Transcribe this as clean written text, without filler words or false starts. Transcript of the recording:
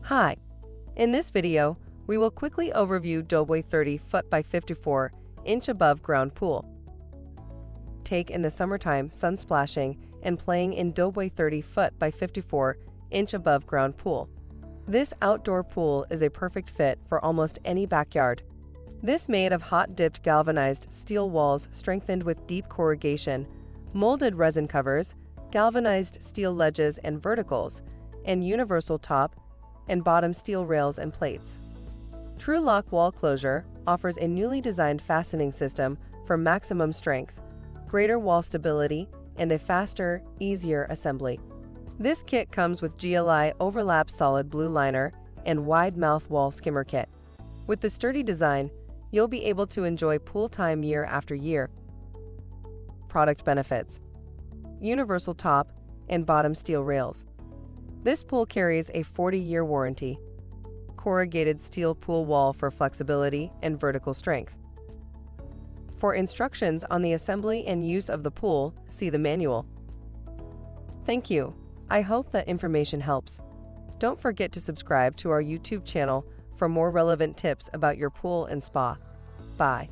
Hi, in this video, we will quickly overview Doughboy 30-foot by 54-inch above ground pool. Take in the summertime sun splashing and playing in Doughboy 30-foot by 54-inch above ground pool. This outdoor pool is a perfect fit for almost any backyard. This made of hot-dipped galvanized steel walls strengthened with deep corrugation, molded resin covers, galvanized steel ledges and verticals, and universal top and bottom steel rails and plates. Tru-Lock wall closure offers a newly designed fastening system for maximum strength, greater wall stability, and a faster, easier assembly. This kit comes with GLI overlap solid blue liner and wide mouth wall skimmer kit. With the sturdy design, you'll be able to enjoy pool time year after year. Product benefits: universal top and bottom steel rails. This pool carries a 40-year warranty. Corrugated steel pool wall for flexibility and vertical strength. For instructions on the assembly and use of the pool, see the manual. Thank you. I hope that information helps. Don't forget to subscribe to our YouTube channel for more relevant tips about your pool and spa. Bye.